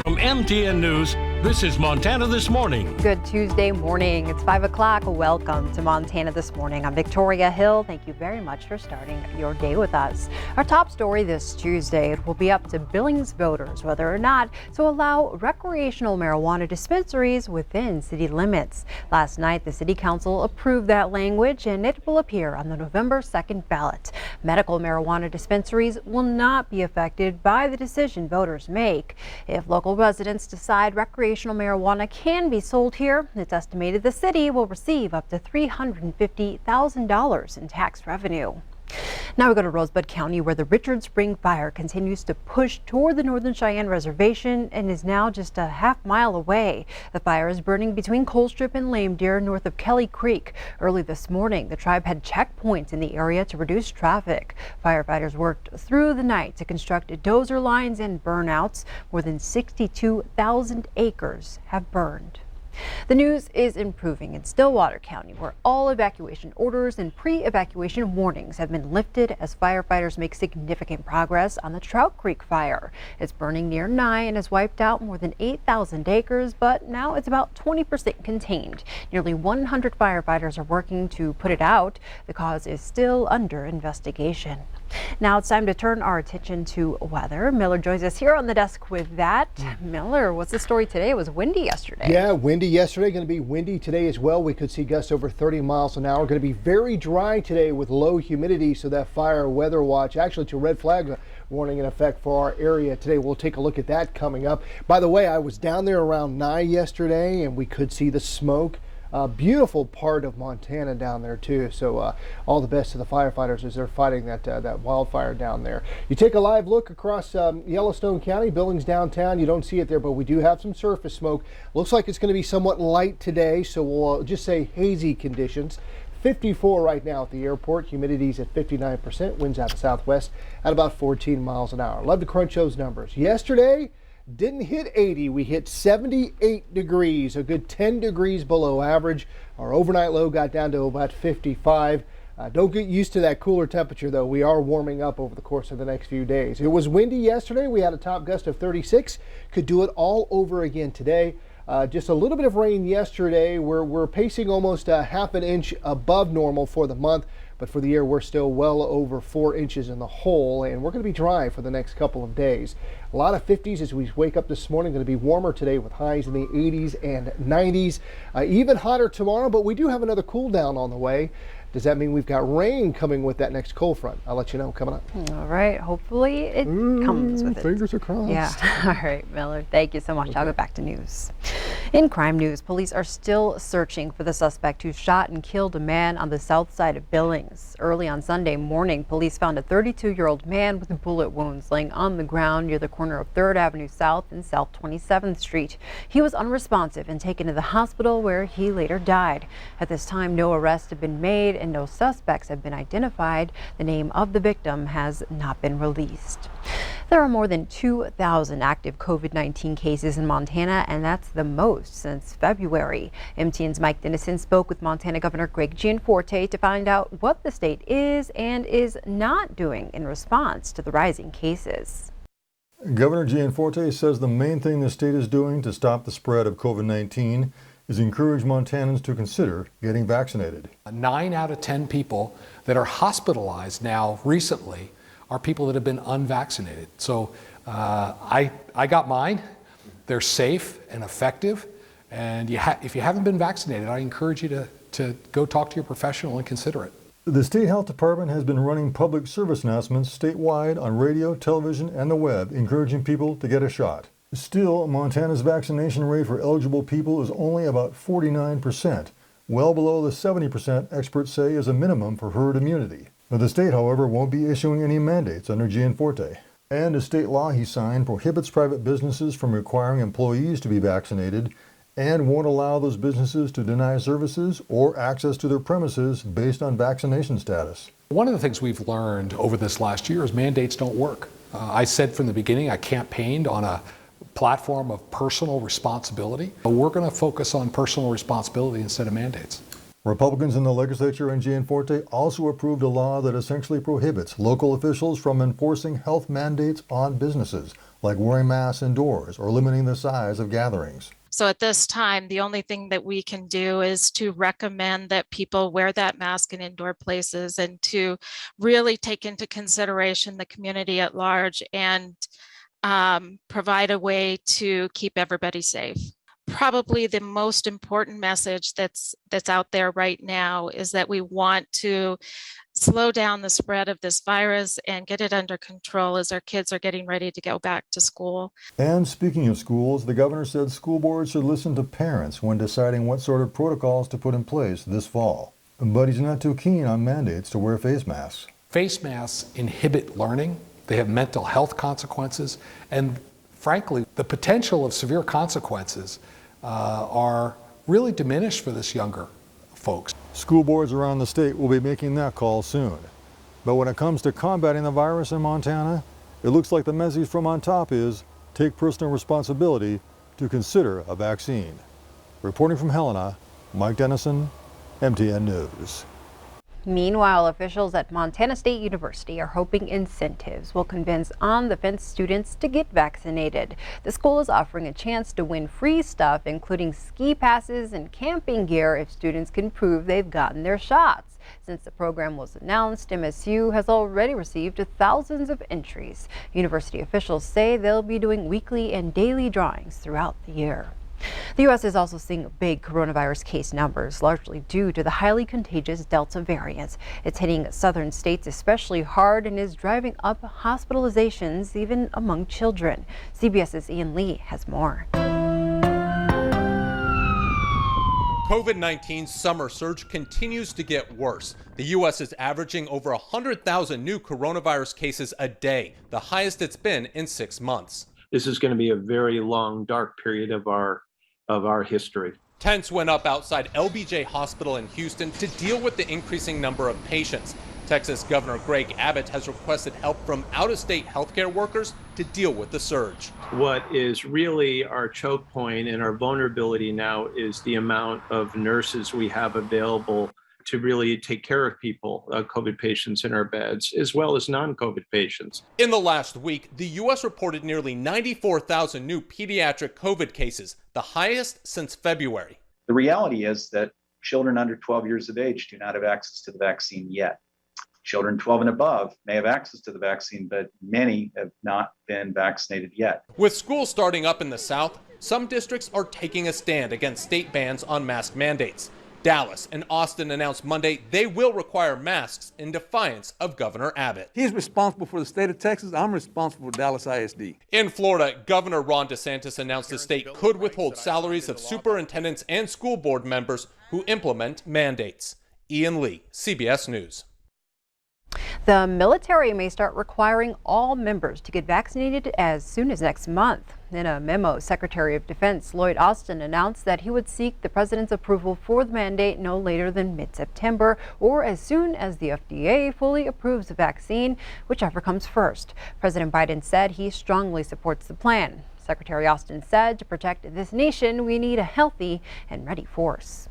From MTN News, this is Montana This Morning. Good Tuesday morning. It's 5 o'clock. Welcome to Montana This Morning. I'm Victoria Hill. Thank you very much for starting your day with us. Our top story this Tuesday, it will be up to Billings voters whether or not to allow recreational marijuana dispensaries within city limits. Last night, the City Council approved that language and it will appear on the November 2nd ballot. Medical marijuana dispensaries will not be affected by the decision voters make. If local residents decide recreational marijuana can be sold here, it's estimated the city will receive up to $350,000 in tax revenue. Now we go to Rosebud County, where the Richard Spring Fire continues to push toward the Northern Cheyenne Reservation and is now just a half-mile away. The fire is burning between Colstrip and Lame Deer, north of Kelly Creek. Early this morning, the tribe had checkpoints in the area to reduce traffic. Firefighters worked through the night to construct dozer lines and burnouts. More than 62,000 acres have burned. The news is improving in Stillwater County, where all evacuation orders and pre-evacuation warnings have been lifted as firefighters make significant progress on the Trout Creek fire. It's burning near Nye and has wiped out more than 8,000 acres, but now it's about 20% contained. Nearly 100 firefighters are working to put it out. The cause is still under investigation. Now it's time to turn our attention to weather. Miller joins us here on the desk with that. Miller, what's the story today? It was windy yesterday. Yeah, windy yesterday, going to be windy today as well. We could see gusts over 30 miles an hour. Going to be very dry today with low humidity, so that fire weather watch, actually to red flag warning in effect for our area today. We'll take a look at that coming up. By the way, I was down there around Nye yesterday and we could see the smoke. Beautiful part of Montana down there too. So all the best to the firefighters as they're fighting that wildfire down there. You take a live look across Yellowstone County, Billings downtown. You don't see it there, but we do have some surface smoke. Looks like it's going to be somewhat light today, so we'll just say hazy conditions. 54 right now at the airport. Humidity's at 59%. Winds out of southwest at about 14 miles an hour. Love to crunch those numbers. Yesterday, didn't hit 80, we hit 78 degrees, a good 10 degrees below average. Our overnight low got down to about 55. Don't get used to that cooler temperature though. We are warming up over the course of the next few days. It was windy yesterday. We had a top gust of 36. Could do it all over again today. Just a little bit of rain yesterday. We're pacing almost a half an inch above normal for the month. But for the year, we're still well over 4 inches in the hole, and we're going to be dry for the next couple of days. A lot of 50s as we wake up this morning. Going to be warmer today with highs in the 80s and 90s. Even hotter tomorrow, but we do have another cool down on the way. Does that mean we've got rain coming with that next cold front? I'll let you know coming up. All right. Hopefully it comes with it. Fingers are crossed. Yeah. All right, Miller. Thank you so much. Okay. I'll go back to news. In crime news, police are still searching for the suspect who shot and killed a man on the south side of Billings. Early on Sunday morning, police found a 32-year-old man with bullet wounds laying on the ground near the corner of 3rd Avenue South and South 27th Street. He was unresponsive and taken to the hospital where he later died. At this time, no arrests have been made and no suspects have been identified. The name of the victim has not been released. There are more than 2,000 active COVID-19 cases in Montana, and that's the most since February. MTN's Mike Dennison spoke with Montana Governor Greg Gianforte to find out what the state is and is not doing in response to the rising cases. Governor Gianforte says the main thing the state is doing to stop the spread of COVID-19 is encourage Montanans to consider getting vaccinated. 9 out of 10 people that are hospitalized now recently are people that have been unvaccinated. So I got mine. They're safe and effective. And if you haven't been vaccinated, I encourage you to go talk to your professional and consider it. The State Health Department has been running public service announcements statewide on radio, television, and the web, encouraging people to get a shot. Still, Montana's vaccination rate for eligible people is only about 49%, well below the 70% experts say is a minimum for herd immunity. Now, the state, however, won't be issuing any mandates under Gianforte. And a state law he signed prohibits private businesses from requiring employees to be vaccinated and won't allow those businesses to deny services or access to their premises based on vaccination status. One of the things we've learned over this last year is mandates don't work. I said from the beginning I campaigned on a platform of personal responsibility. But we're going to focus on personal responsibility instead of mandates. Republicans in the legislature and Gianforte also approved a law that essentially prohibits local officials from enforcing health mandates on businesses. like wearing masks indoors or limiting the size of gatherings. So at this time, the only thing that we can do is to recommend that people wear that mask in indoor places and to really take into consideration the community at large and provide a way to keep everybody safe. Probably the most important message that's out there right now is that we want to slow down the spread of this virus and get it under control as our kids are getting ready to go back to school. And speaking of schools, the governor said school boards should listen to parents when deciding what sort of protocols to put in place this fall. But he's not too keen on mandates to wear face masks. Face masks inhibit learning. They have mental health consequences. And frankly, the potential of severe consequences are really diminished for this younger folks. School boards around the state will be making that call soon. But when it comes to combating the virus in Montana, it looks like the message from on top is take personal responsibility to consider a vaccine. Reporting from Helena, Mike Dennison, MTN News. Meanwhile, officials at Montana State University are hoping incentives will convince on-the-fence students to get vaccinated. The school is offering a chance to win free stuff, including ski passes and camping gear, if students can prove they've gotten their shots. Since the program was announced, MSU has already received thousands of entries. University officials say they'll be doing weekly and daily drawings throughout the year. The U.S. is also seeing big coronavirus case numbers, largely due to the highly contagious Delta variant. It's hitting southern states especially hard and is driving up hospitalizations even among children. CBS's Ian Lee has more. COVID-19 summer surge continues to get worse. The U.S. is averaging over 100,000 new coronavirus cases a day, the highest it's been in 6 months. This is going to be a very long, dark period of our history. Tents went up outside LBJ Hospital in Houston to deal with the increasing number of patients. Texas Governor Greg Abbott has requested help from out-of-state healthcare workers to deal with the surge. What is really our choke point and our vulnerability now is the amount of nurses we have available to really take care of people, COVID patients in our beds, as well as non-COVID patients. In the last week, the U.S. reported nearly 94,000 new pediatric COVID cases, the highest since February. The reality is that children under 12 years of age do not have access to the vaccine yet. Children 12 and above may have access to the vaccine, but many have not been vaccinated yet. With schools starting up in the South, some districts are taking a stand against state bans on mask mandates. Dallas and Austin announced Monday they will require masks in defiance of Governor Abbott. He's responsible for the state of Texas. I'm responsible for Dallas ISD. In Florida, Governor Ron DeSantis announced the state could withhold salaries of superintendents and school board members who implement mandates. Ian Lee, CBS News. The military may start requiring all members to get vaccinated as soon as next month. In a memo, Secretary of Defense Lloyd Austin announced that he would seek the president's approval for the mandate no later than mid-September or as soon as the FDA fully approves the vaccine, whichever comes first. President Biden said he strongly supports the plan. Secretary Austin said to protect this nation, we need a healthy and ready force.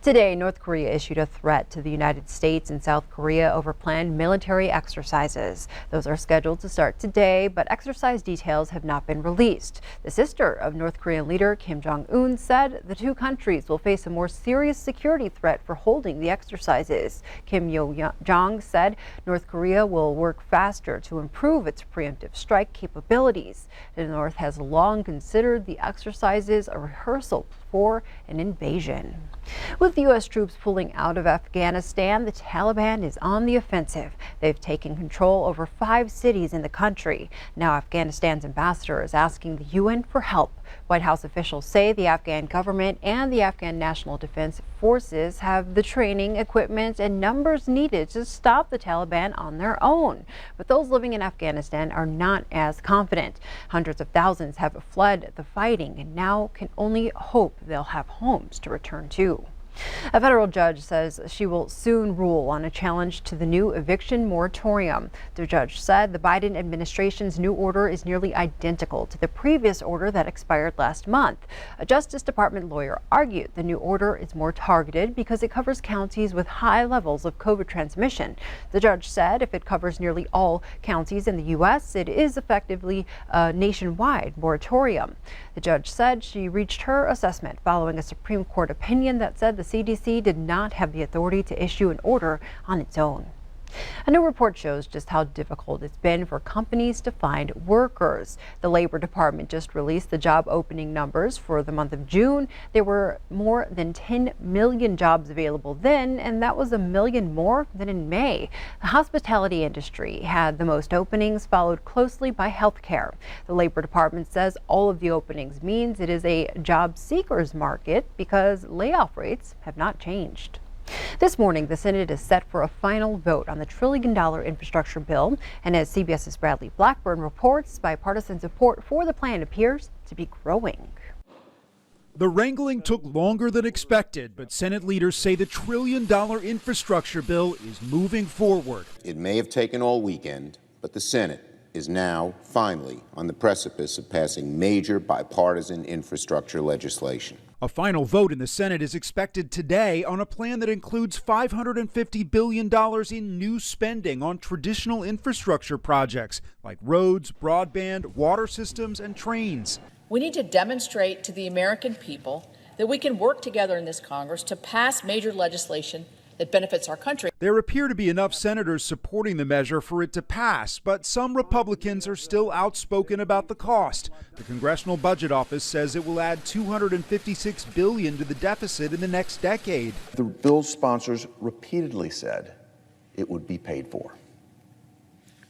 Today, North Korea issued a threat to the United States and South Korea over planned military exercises. Those are scheduled to start today, but exercise details have not been released. The sister of North Korean leader Kim Jong-un said the two countries will face a more serious security threat for holding the exercises. Kim Yo-jong said North Korea will work faster to improve its preemptive strike capabilities. The North has long considered the exercises a rehearsal for an invasion. With U.S. troops pulling out of Afghanistan, the Taliban is on the offensive. They've taken control over 5 cities in the country. Now Afghanistan's ambassador is asking the UN for help. White House officials say the Afghan government and the Afghan National Defense Forces have the training, equipment, and numbers needed to stop the Taliban on their own. But those living in Afghanistan are not as confident. Hundreds of thousands have fled the fighting and now can only hope they'll have homes to return to. A federal judge says she will soon rule on a challenge to the new eviction moratorium. The judge said the Biden administration's new order is nearly identical to the previous order that expired last month. A Justice Department lawyer argued the new order is more targeted because it covers counties with high levels of COVID transmission. The judge said if it covers nearly all counties in the U.S., it is effectively a nationwide moratorium. The judge said she reached her assessment following a Supreme Court opinion that said the CDC did not have the authority to issue an order on its own. A new report shows just how difficult it's been for companies to find workers. The Labor Department just released the job opening numbers for the month of June. There were more than 10 million jobs available then, and that was 1 million more than in May. The hospitality industry had the most openings, followed closely by healthcare. The Labor Department says all of the openings means it is a job seekers market because layoff rates have not changed. This morning, the Senate is set for a final vote on the $1 trillion infrastructure bill. And as CBS's Bradley Blackburn reports, bipartisan support for the plan appears to be growing. The wrangling took longer than expected, but Senate leaders say the $1 trillion infrastructure bill is moving forward. It may have taken all weekend, but the Senate is now finally on the precipice of passing major bipartisan infrastructure legislation. A final vote in the Senate is expected today on a plan that includes $550 billion in new spending on traditional infrastructure projects like roads, broadband, water systems, and trains. We need to demonstrate to the American people that we can work together in this Congress to pass major legislation that benefits our country. There appear to be enough senators supporting the measure for it to pass, but some Republicans are still outspoken about the cost. The Congressional Budget Office says it will add $256 billion to the deficit in the next decade. The bill's sponsors repeatedly said it would be paid for.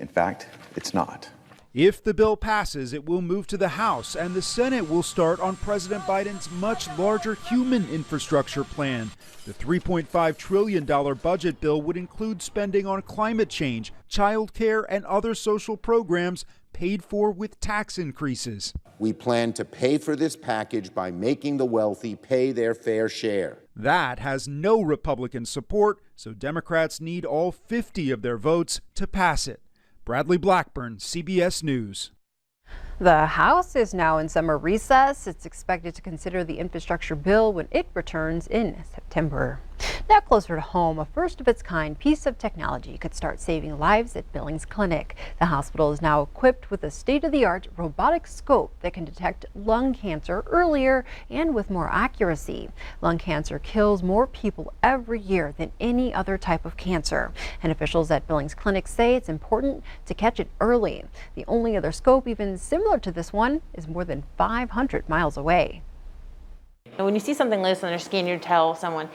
In fact, it's not. If the bill passes, it will move to the House, and the Senate will start on President Biden's much larger human infrastructure plan. The $3.5 trillion budget bill would include spending on climate change, child care, and other social programs paid for with tax increases. We plan to pay for this package by making the wealthy pay their fair share. That has no Republican support, so Democrats need all 50 of their votes to pass it. Bradley Blackburn, CBS News. The House is now in summer recess. It's expected to consider the infrastructure bill when it returns in September. Now closer to home, a first-of-its-kind piece of technology could start saving lives at Billings Clinic. The hospital is now equipped with a state-of-the-art robotic scope that can detect lung cancer earlier and with more accuracy. Lung cancer kills more people every year than any other type of cancer, and officials at Billings Clinic say it's important to catch it early. The only other scope even similar to this one is more than 500 miles away. And when you see something like this on their skin, you tell someone,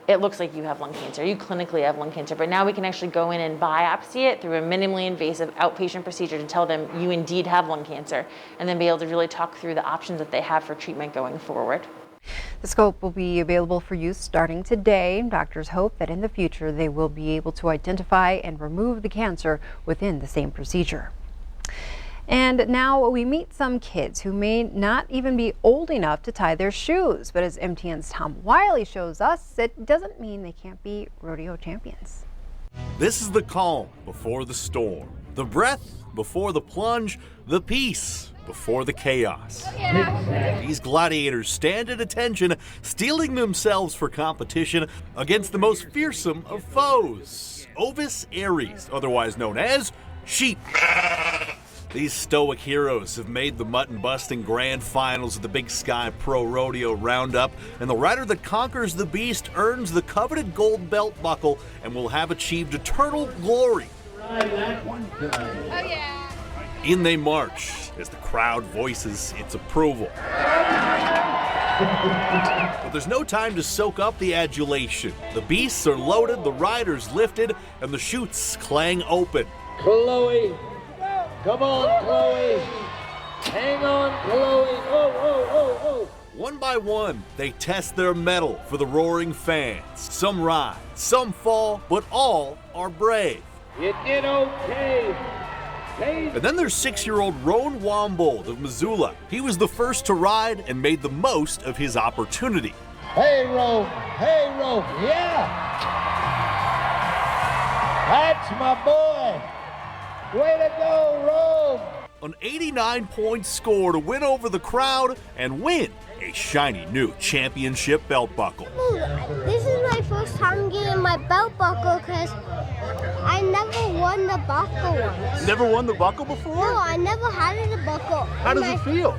it looks like you have lung cancer, you clinically have lung cancer, but now we can actually go in and biopsy it through a minimally invasive outpatient procedure to tell them you indeed have lung cancer, and then be able to really talk through the options that they have for treatment going forward. The scope will be available for use starting today. Doctors hope that in the future they will be able to identify and remove the cancer within the same procedure. And now we meet some kids who may not even be old enough to tie their shoes. But as MTN's Tom Wiley shows us, it doesn't mean they can't be rodeo champions. This is the calm before the storm, the breath before the plunge, the peace before the chaos. These gladiators stand at attention, steeling themselves for competition against the most fearsome of foes, Ovis Aries, otherwise known as sheep. These stoic heroes have made the mutton-busting grand finals of the Big Sky Pro Rodeo Roundup, and the rider that conquers the beast earns the coveted gold belt buckle and will have achieved eternal glory. In they march as the crowd voices its approval. But there's no time to soak up the adulation. The beasts are loaded, the riders lifted, and the chutes clang open. Chloe! Come on, Chloe! Hang on, Chloe! Oh, oh, oh, oh! One by one, they test their mettle for the roaring fans. Some ride, some fall, but all are brave. You did okay! And then there's 6-year-old Roan Wombold of Missoula. He was the first to ride and made the most of his opportunity. Hey, Rogue. Hey, Rogue. Yeah. That's my boy. Way to go, Rogue. An 89-point score to win over the crowd and win a shiny new championship belt buckle. This is my first time getting my belt buckle because I never won the buckle once. Never won the buckle before? No, I never had the buckle. How does it feel?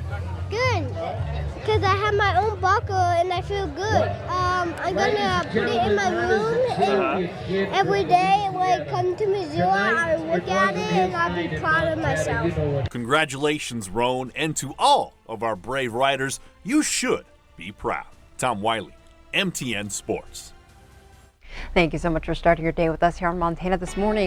Good, because I have my own buckle and I feel good. I'm gonna put it in my room and every day when I come to Missoula, I look at it and I'll be proud of myself. Congratulations, Roan, and to all of our brave riders, you should be proud. Tom Wiley, MTN Sports. Thank you so much for starting your day with us here on Montana This Morning.